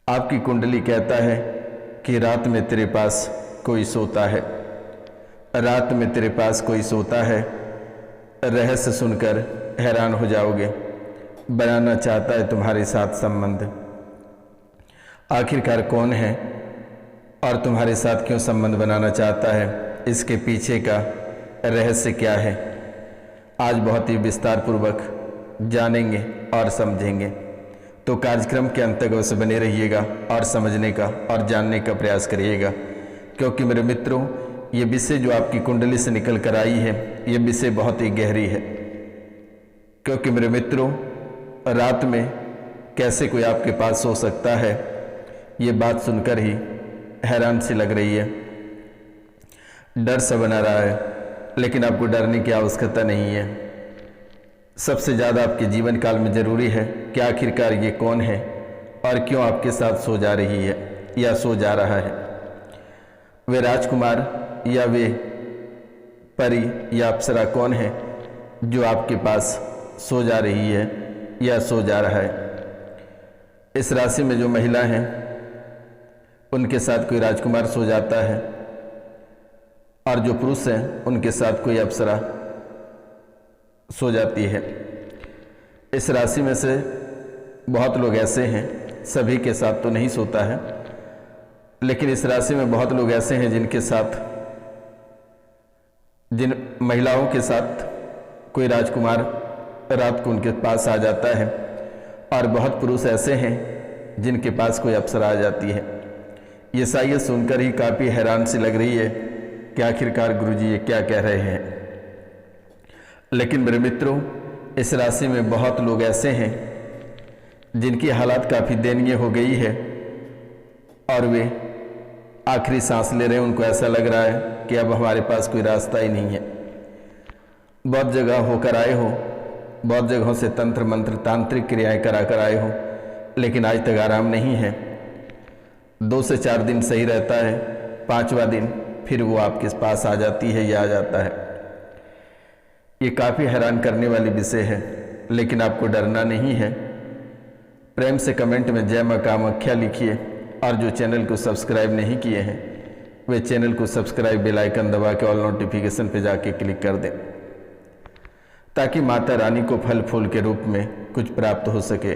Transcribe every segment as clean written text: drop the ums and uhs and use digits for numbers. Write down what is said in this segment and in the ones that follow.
आपकी कुंडली कहता है कि रात में तेरे पास कोई सोता है, रात में तेरे पास कोई सोता है। रहस्य सुनकर हैरान हो जाओगे। बनाना चाहता है तुम्हारे साथ संबंध। आखिरकार कौन है और तुम्हारे साथ क्यों संबंध बनाना चाहता है, इसके पीछे का रहस्य क्या है, आज बहुत ही विस्तार पूर्वक जानेंगे और समझेंगे। तो कार्यक्रम के अंत तक अवश्य बने रहिएगा और समझने का और जानने का प्रयास करिएगा, क्योंकि मेरे मित्रों ये विषय जो आपकी कुंडली से निकल कर आई है, ये विषय बहुत ही गहरी है। क्योंकि मेरे मित्रों, रात में कैसे कोई आपके पास सो सकता है, ये बात सुनकर ही हैरान सी लग रही है, डर सा बना रहा है। लेकिन आपको डरने की आवश्यकता नहीं है। सबसे ज़्यादा आपके जीवन काल में ज़रूरी है कि आखिरकार ये कौन है और क्यों आपके साथ सो जा रही है या सो जा रहा है। वे राजकुमार या वे परी या अप्सरा कौन है जो आपके पास सो जा रही है या सो जा रहा है। इस राशि में जो महिला हैं उनके साथ कोई राजकुमार सो जाता है, और जो पुरुष हैं उनके साथ कोई अप्सरा सो जाती है। इस राशि में से बहुत लोग ऐसे हैं, सभी के साथ तो नहीं सोता है, लेकिन इस राशि में बहुत लोग ऐसे हैं जिन महिलाओं के साथ कोई राजकुमार रात को उनके पास आ जाता है, और बहुत पुरुष ऐसे हैं जिनके पास कोई अप्सरा आ जाती है। ये शायद सुनकर ही काफ़ी हैरान सी लग रही है कि आखिरकार गुरुजी ये क्या कह रहे हैं। लेकिन मेरे मित्रों, इस राशि में बहुत लोग ऐसे हैं जिनकी हालात काफ़ी दयनीय हो गई है और वे आखिरी सांस ले रहे हैं। उनको ऐसा लग रहा है कि अब हमारे पास कोई रास्ता ही नहीं है। बहुत जगह होकर आए हो, बहुत जगहों से तंत्र मंत्र तांत्रिक क्रियाएं करा कर आए हो, लेकिन आज तक आराम नहीं है। 2 से 4 दिन सही रहता है, 5वां दिन फिर वो आपके पास आ जाती है या आ जाता है। ये काफ़ी हैरान करने वाली विषय है, लेकिन आपको डरना नहीं है। प्रेम से कमेंट में जय मां कामाख्या लिखिए, और जो चैनल को सब्सक्राइब नहीं किए हैं वे चैनल को सब्सक्राइब, बेल आइकन दबा के ऑल नोटिफिकेशन पे जाके क्लिक कर दें, ताकि माता रानी को फल फूल के रूप में कुछ प्राप्त हो सके।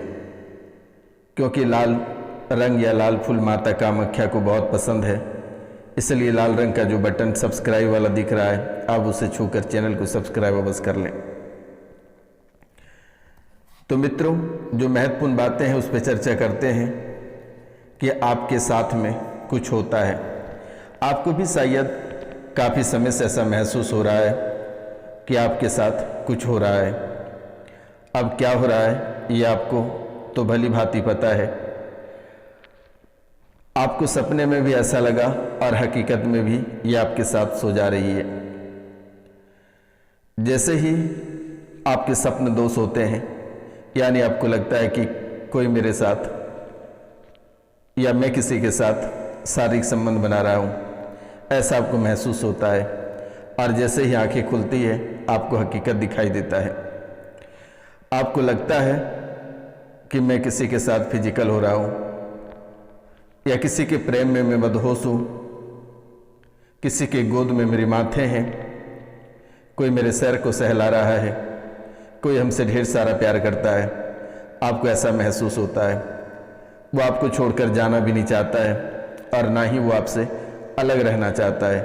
क्योंकि लाल रंग या लाल फूल माता कामाख्या को बहुत पसंद है, इसलिए लाल रंग का जो बटन सब्सक्राइब वाला दिख रहा है, आप उसे छूकर चैनल को सब्सक्राइब अवश्य कर लें। तो मित्रों, जो महत्वपूर्ण बातें हैं उस पर चर्चा करते हैं कि आपके साथ में कुछ होता है। आपको भी शायद काफ़ी समय से ऐसा महसूस हो रहा है कि आपके साथ कुछ हो रहा है। अब क्या हो रहा है ये आपको तो भली भांति पता है। आपको सपने में भी ऐसा लगा और हकीकत में भी ये आपके साथ सो जा रही है। जैसे ही आपके सपने दोष होते हैं, यानी आपको लगता है कि कोई मेरे साथ या मैं किसी के साथ शारीरिक संबंध बना रहा हूँ, ऐसा आपको महसूस होता है। और जैसे ही आंखें खुलती है आपको हकीकत दिखाई देता है। आपको लगता है कि मैं किसी के साथ फिजिकल हो रहा हूँ, या किसी के प्रेम में मैं मदहोश हूँ, किसी के गोद में मेरे माथे हैं, कोई मेरे सर को सहला रहा है, कोई हमसे ढेर सारा प्यार करता है। आपको ऐसा महसूस होता है। वो आपको छोड़कर जाना भी नहीं चाहता है, और ना ही वो आपसे अलग रहना चाहता है।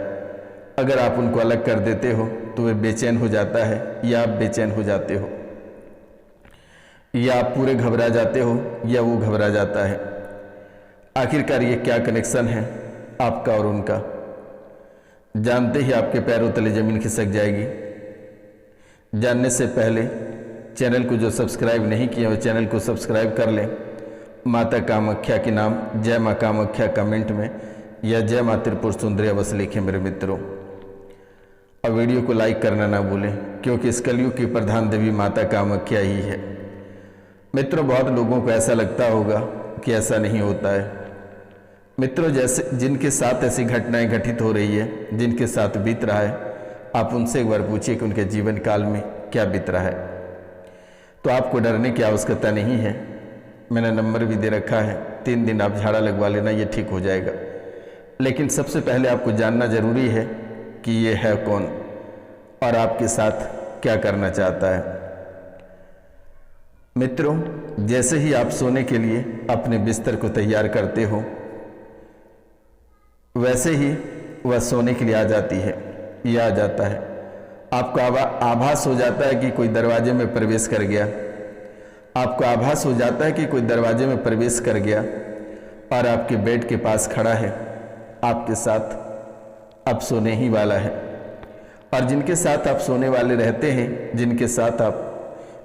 अगर आप उनको अलग कर देते हो तो वे बेचैन हो जाता है, या आप बेचैन हो जाते हो, या आप पूरे घबरा जाते हो, या वो घबरा जाता है। आखिरकार ये क्या कनेक्शन है आपका और उनका, जानते ही आपके पैरों तले जमीन खिसक जाएगी। जानने से पहले चैनल को जो सब्सक्राइब नहीं किया वो चैनल को सब्सक्राइब कर लें। माता कामाख्या के नाम जय मां कामाख्या कमेंट में, या जय मां त्रिपुर सुंदरी अवश्य लिखें मेरे मित्रों। और वीडियो को लाइक करना ना भूलें, क्योंकि इस कलयुग की प्रधान देवी माता कामाख्या ही है। मित्रों, बहुत लोगों को ऐसा लगता होगा कि ऐसा नहीं होता है। मित्रों, जैसे जिनके साथ ऐसी घटनाएं घटित हो रही है, जिनके साथ बीत रहा है, आप उनसे एक बार पूछिए कि उनके जीवन काल में क्या बीत रहा है। तो आपको डरने की आवश्यकता नहीं है। मैंने नंबर भी दे रखा है, 3 दिन आप झाड़ा लगवा लेना, ये ठीक हो जाएगा। लेकिन सबसे पहले आपको जानना जरूरी है कि ये है कौन और आपके साथ क्या करना चाहता है। मित्रों, जैसे ही आप सोने के लिए अपने बिस्तर को तैयार करते हो, वैसे ही वह सोने के लिए आ जाती है या आ जाता है। आपको आभास हो जाता है कि कोई दरवाजे में प्रवेश कर गया, आपको आभास हो जाता है कि कोई दरवाजे में प्रवेश कर गया और आपके बेड के पास खड़ा है, आपके साथ अब सोने ही वाला है। और जिनके साथ आप सोने वाले रहते हैं, जिनके साथ आप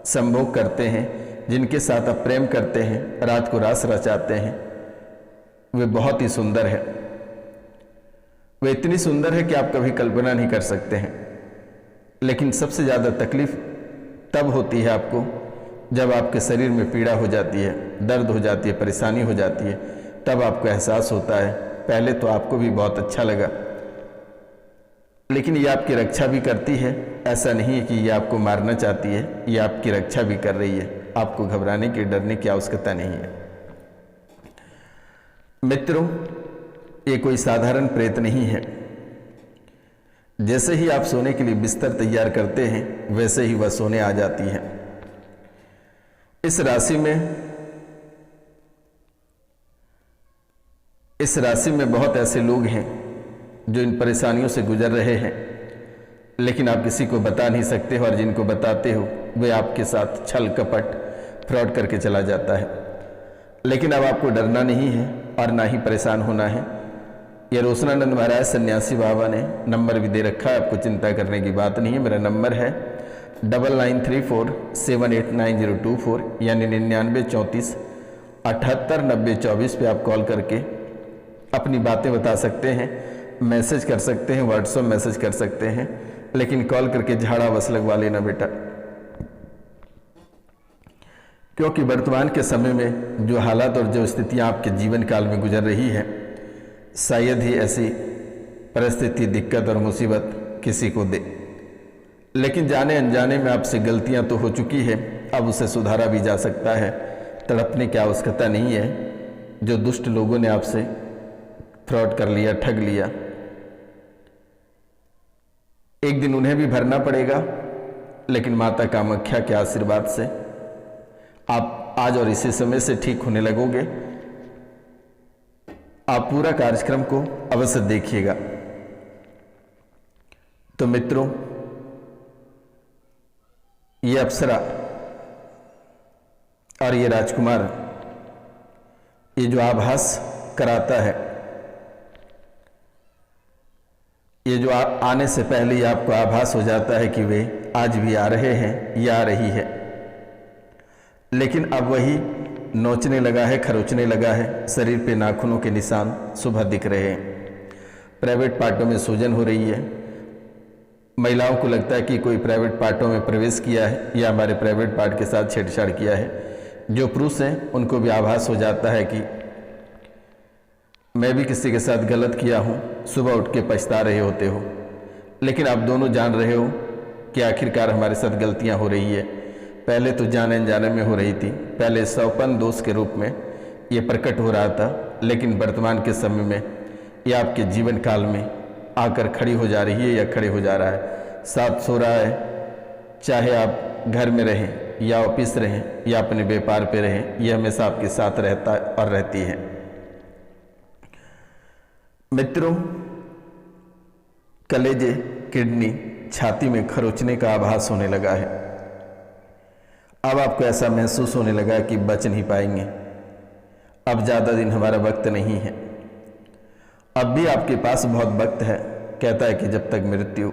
संभोग करते हैं, जिनके साथ आप प्रेम करते हैं, रात को रास रचाते हैं, वे बहुत ही सुंदर है। वे इतनी सुंदर है कि आप कभी कल्पना नहीं कर सकते हैं। लेकिन सबसे ज़्यादा तकलीफ तब होती है आपको जब आपके शरीर में पीड़ा हो जाती है, दर्द हो जाती है, परेशानी हो जाती है, तब आपको एहसास होता है। पहले तो आपको भी बहुत अच्छा लगा, लेकिन ये आपकी रक्षा भी करती है। ऐसा नहीं है कि ये आपको मारना चाहती है, ये आपकी रक्षा भी कर रही है। आपको घबराने की, डरने की आवश्यकता नहीं है। मित्रों, ये कोई साधारण प्रेत नहीं है। जैसे ही आप सोने के लिए बिस्तर तैयार करते हैं, वैसे ही वह सोने आ जाती है। इस राशि में बहुत ऐसे लोग हैं जो इन परेशानियों से गुजर रहे हैं, लेकिन आप किसी को बता नहीं सकते हो, और जिनको बताते हो वे आपके साथ छल कपट फ्रॉड करके चला जाता है। लेकिन अब आपको डरना नहीं है और ना ही परेशान होना है। ये रोशनानंद महाराज सन्यासी बाबा ने नंबर भी दे रखा है, आपको चिंता करने की बात नहीं है। मेरा नंबर है 9934789024 यानी 9934789024 पे आप कॉल करके अपनी बातें बता सकते हैं, मैसेज कर सकते हैं, व्हाट्सएप मैसेज कर सकते हैं, लेकिन कॉल करके झाड़ा बस लगवा लेना बेटा। क्योंकि वर्तमान के समय में जो हालात और जो स्थितियां आपके जीवन काल में गुजर रही है, शायद ही ऐसी परिस्थिति, दिक्कत और मुसीबत किसी को दे। लेकिन जाने अनजाने में आपसे गलतियां तो हो चुकी है, अब उसे सुधारा भी जा सकता है। तड़पने की आवश्यकता नहीं है। जो दुष्ट लोगों ने आपसे फ्रॉड कर लिया, ठग लिया, एक दिन उन्हें भी भरना पड़ेगा। लेकिन माता कामाख्या के आशीर्वाद से आप आज और इसी समय से ठीक होने लगोगे। आप पूरा कार्यक्रम को अवश्य देखिएगा। तो मित्रों, ये अप्सरा और ये राजकुमार, ये जो आभास कराता है, ये जो आने से पहले ही आपको आभास हो जाता है कि वे आज भी आ रहे हैं या आ रही है, लेकिन अब वही नोचने लगा है, खरोचने लगा है। शरीर पे नाखूनों के निशान सुबह दिख रहे हैं। प्राइवेट पार्टों में सूजन हो रही है। महिलाओं को लगता है कि कोई प्राइवेट पार्टों में प्रवेश किया है या हमारे प्राइवेट पार्ट के साथ छेड़छाड़ किया है। जो पुरुष हैं उनको भी आभास हो जाता है कि मैं भी किसी के साथ गलत किया हूँ। सुबह उठ के पछता रहे होते हो, लेकिन आप दोनों जान रहे हो कि आखिरकार हमारे साथ गलतियाँ हो रही है। पहले तो जाने अनजाने में हो रही थी, पहले सौपन दोष के रूप में ये प्रकट हो रहा था, लेकिन वर्तमान के समय में ये आपके जीवन काल में आकर खड़ी हो जा रही है या खड़े हो जा रहा है, साथ सो रहा है। चाहे आप घर में रहें या ऑफिस रहें या अपने व्यापार पे रहें, ये हमेशा आपके साथ रहता और रहती है। मित्रों, कलेजे, किडनी, छाती में खरोचने का आभास होने लगा है। अब आपको ऐसा महसूस होने लगा कि बच नहीं पाएंगे, अब ज़्यादा दिन हमारा वक्त नहीं है। अब भी आपके पास बहुत वक्त है। कहता है कि जब तक मृत्यु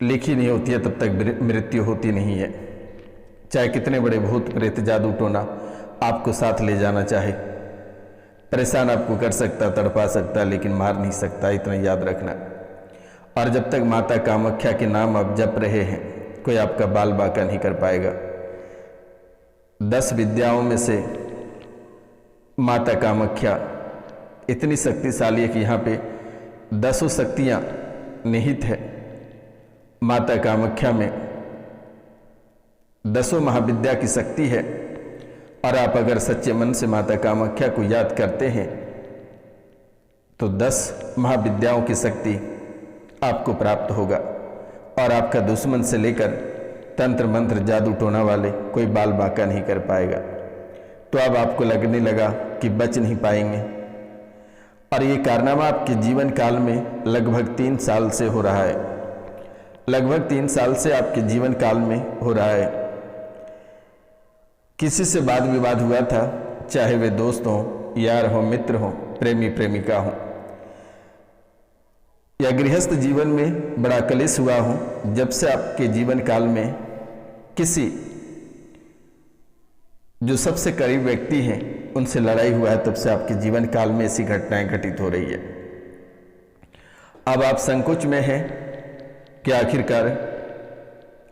लिखी नहीं होती है, तब तक मृत्यु होती नहीं है। चाहे कितने बड़े भूत प्रेत, जादू टोना आपको साथ ले जाना चाहे, परेशान आपको कर सकता, तड़पा सकता, लेकिन मार नहीं सकता, इतना याद रखना। और जब तक माता कामाख्या के नाम आप जप रहे हैं, कोई आपका बाल बांका नहीं कर पाएगा। 10 विद्याओं में से माता कामाख्या इतनी शक्तिशाली है कि यहाँ पे 10 शक्तियाँ निहित है। माता कामाख्या में 10 महाविद्या की शक्ति है और आप अगर सच्चे मन से माता कामाख्या को याद करते हैं तो 10 महाविद्याओं की शक्ति आपको प्राप्त होगा और आपका दुश्मन से लेकर तंत्र मंत्र जादू टोना वाले कोई बाल बांका नहीं कर पाएगा। तो अब आपको लगने लगा कि बच नहीं पाएंगे और ये कारनामा आपके जीवन काल में लगभग 3 साल से हो रहा है। लगभग 3 साल से आपके जीवन काल में हो रहा है। किसी से वाद विवाद हुआ था, चाहे वे दोस्त हों, यार हो, मित्र हो, प्रेमी प्रेमिका हो, या गृहस्थ जीवन में बड़ा कलेश हुआ हो। जब से आपके जीवन काल में किसी जो सबसे करीब व्यक्ति हैं उनसे लड़ाई हुआ है, तब से आपके जीवन काल में ऐसी घटनाएं घटित हो रही है। अब आप संकोच में हैं कि आखिरकार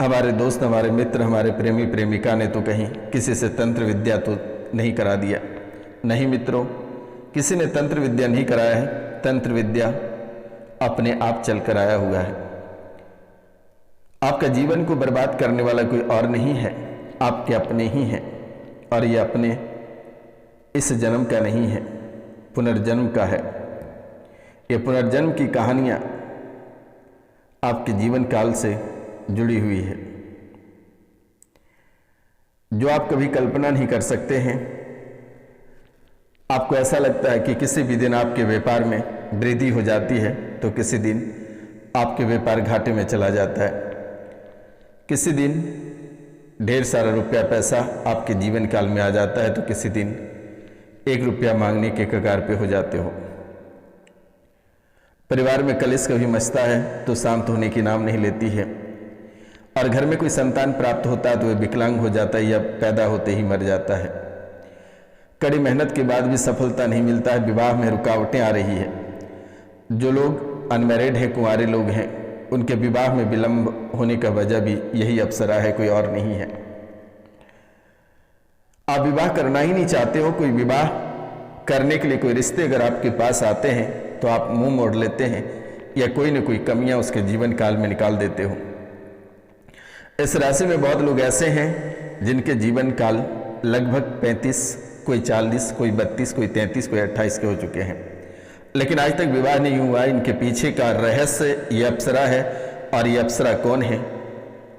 हमारे दोस्त, हमारे मित्र, हमारे प्रेमी प्रेमिका ने तो कहीं किसी से तंत्र विद्या तो नहीं करा दिया। नहीं मित्रों, किसी ने तंत्र विद्या नहीं कराया है। तंत्र विद्या अपने आप चल कर आया हुआ है। आपका जीवन को बर्बाद करने वाला कोई और नहीं है, आपके अपने ही हैं और ये अपने इस जन्म का नहीं है, पुनर्जन्म का है। ये पुनर्जन्म की कहानियां आपके जीवन काल से जुड़ी हुई है जो आप कभी कल्पना नहीं कर सकते हैं। आपको ऐसा लगता है कि किसी भी दिन आपके व्यापार में वृद्धि हो जाती है तो किसी दिन आपके व्यापार घाटे में चला जाता है। किसी दिन ढेर सारा रुपया पैसा आपके जीवन काल में आ जाता है तो किसी दिन 1 रुपया मांगने के कगार पे हो जाते हो। परिवार में कलेश कभी मचता है तो शांत होने की नाम नहीं लेती है और घर में कोई संतान प्राप्त होता है तो वह विकलांग हो जाता है या पैदा होते ही मर जाता है। कड़ी मेहनत के बाद भी सफलता नहीं मिलता है, विवाह में रुकावटें आ रही है। जो लोग अनमैरिड हैं, कुंवारे लोग हैं, उनके विवाह में विलंब होने का वजह भी यही अप्सरा है, कोई और नहीं है। आप विवाह करना ही नहीं चाहते हो, कोई विवाह करने के लिए कोई रिश्ते अगर आपके पास आते हैं तो आप मुंह मोड़ लेते हैं या कोई न कोई कमियां उसके जीवन काल में निकाल देते हो। इस राशि में बहुत लोग ऐसे हैं जिनके जीवन काल लगभग 35, कोई 40, कोई 32, कोई 33, कोई 28 के हो चुके हैं, लेकिन आज तक विवाह नहीं हुआ। इनके पीछे का रहस्य ये अप्सरा है और ये अप्सरा कौन है,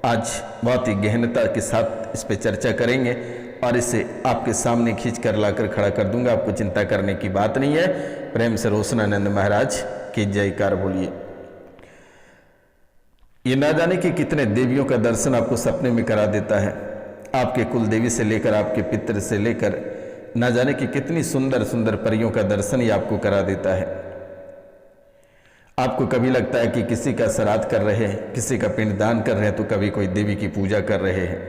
आज बहुत ही गहनता के साथ इस पर चर्चा करेंगे और इसे आपके सामने खींच कर लाकर खड़ा कर दूंगा। आपको चिंता करने की बात नहीं है। प्रेम से रोशनानंद महाराज की जयकार बोलिए। ये ना जाने कि कितने देवियों का दर्शन आपको सपने में करा देता है। आपके कुल देवी से लेकर आपके पितृ से लेकर ना जाने कि कितनी सुंदर सुंदर परियों का दर्शन ही आपको करा देता है। आपको कभी लगता है कि किसी का श्राद्ध कर रहे हैं, किसी का पिंडदान कर रहे हैं, तो कभी कोई देवी की पूजा कर रहे हैं।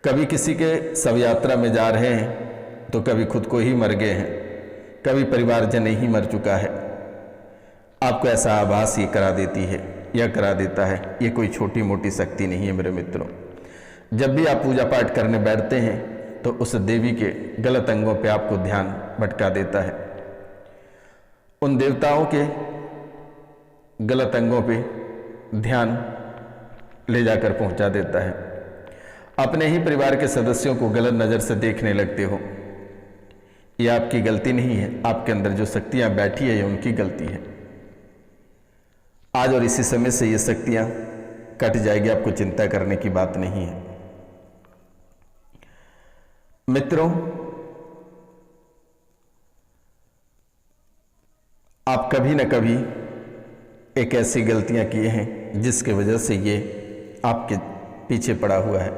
कभी किसी के शव यात्रा में जा रहे हैं तो कभी खुद को ही मर गए हैं, कभी परिवारजन ही मर चुका है। आपको ऐसा आभास ये करा देती है, यह करा देता है। ये कोई छोटी मोटी शक्ति नहीं है मेरे मित्रों। जब भी आप पूजा पाठ करने बैठते हैं तो उस देवी के गलत अंगों पे आपको ध्यान भटका देता है। उन देवताओं के गलत अंगों पे ध्यान ले जाकर पहुंचा देता है। अपने ही परिवार के सदस्यों को गलत नज़र से देखने लगते हो। ये आपकी गलती नहीं है, आपके अंदर जो शक्तियां बैठी है ये उनकी गलती है। आज और इसी समय से ये शक्तियां कट जाएगी, आपको चिंता करने की बात नहीं है। मित्रों, आप कभी न कभी एक ऐसी गलतियां किए हैं जिसके वजह से ये आपके पीछे पड़ा हुआ है।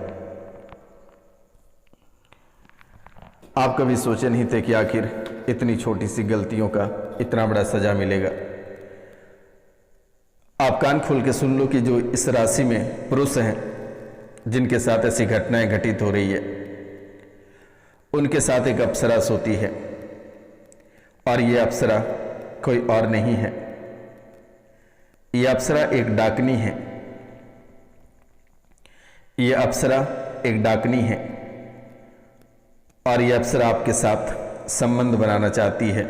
आप कभी सोचे नहीं थे कि आखिर इतनी छोटी सी गलतियों का इतना बड़ा सजा मिलेगा। आप कान खोल के सुन लो कि जो इस राशि में पुरुष हैं जिनके साथ ऐसी घटनाएं घटित हो रही है, उनके साथ एक अप्सरा सोती है और ये अप्सरा कोई और नहीं है। ये अप्सरा एक डाकनी है। ये अप्सरा एक डाकनी है और ये अप्सरा आपके साथ संबंध बनाना चाहती है।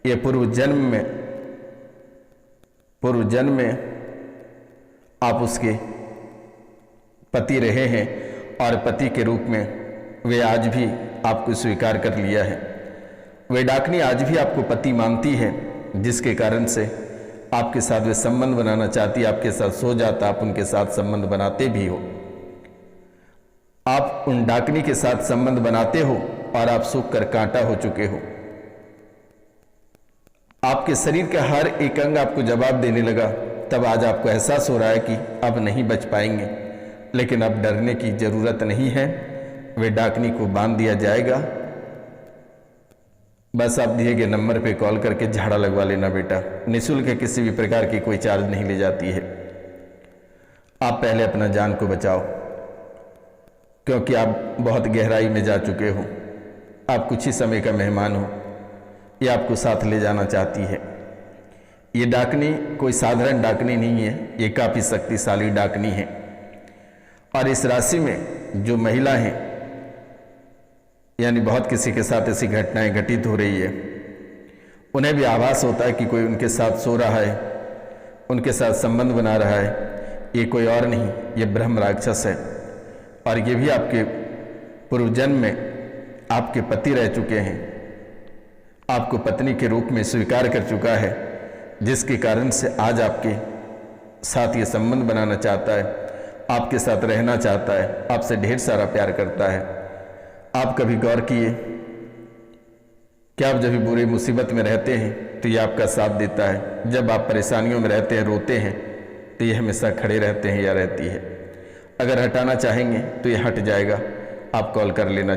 ये पूर्व जन्म में आप उसके पति रहे हैं और पति के रूप में वे आज भी आपको स्वीकार कर लिया है। वे डाकनी आज भी आपको पति मानती है, जिसके कारण से आपके साथ वे संबंध बनाना चाहती है, आपके साथ सो जाता, आप उनके साथ संबंध बनाते भी हो। आप उन डाकनी के साथ संबंध बनाते हो और आप सूख कर कांटा हो चुके हो। आपके शरीर का हर एक अंग आपको जवाब देने लगा, तब आज आपको एहसास हो रहा है कि अब नहीं बच पाएंगे। लेकिन अब डरने की जरूरत नहीं है, वे डाकनी को बांध दिया जाएगा। बस आप दिए गए नंबर पे कॉल करके झाड़ा लगवा लेना बेटा। निःशुल्क किसी भी प्रकार की कोई चार्ज नहीं ले जाती है। आप पहले अपना जान को बचाओ, क्योंकि आप बहुत गहराई में जा चुके हो। आप कुछ ही समय का मेहमान हो, ये आपको साथ ले जाना चाहती है। ये डाकनी कोई साधारण डाकनी नहीं है, ये काफ़ी शक्तिशाली डाकनी है। और इस राशि में जो महिला हैं, यानी बहुत किसी के साथ ऐसी घटनाएं घटित हो रही है, उन्हें भी आभास होता है कि कोई उनके साथ सो रहा है, उनके साथ संबंध बना रहा है। ये कोई और नहीं, ये ब्रह्म राक्षस है। और ये भी आपके पूर्व जन्म में आपके पति रह चुके हैं, आपको पत्नी के रूप में स्वीकार कर चुका है, जिसके कारण से आज आपके साथ ये संबंध बनाना चाहता है, आपके साथ रहना चाहता है, आपसे ढेर सारा प्यार करता है। आप कभी गौर किए कि आप जब भी बुरी मुसीबत में रहते हैं तो ये आपका साथ देता है, जब आप परेशानियों में रहते हैं, रोते हैं, तो ये हमेशा खड़े रहते हैं या रहती है। अगर हटाना चाहेंगे तो ये हट जाएगा। आप कॉल कर लेना।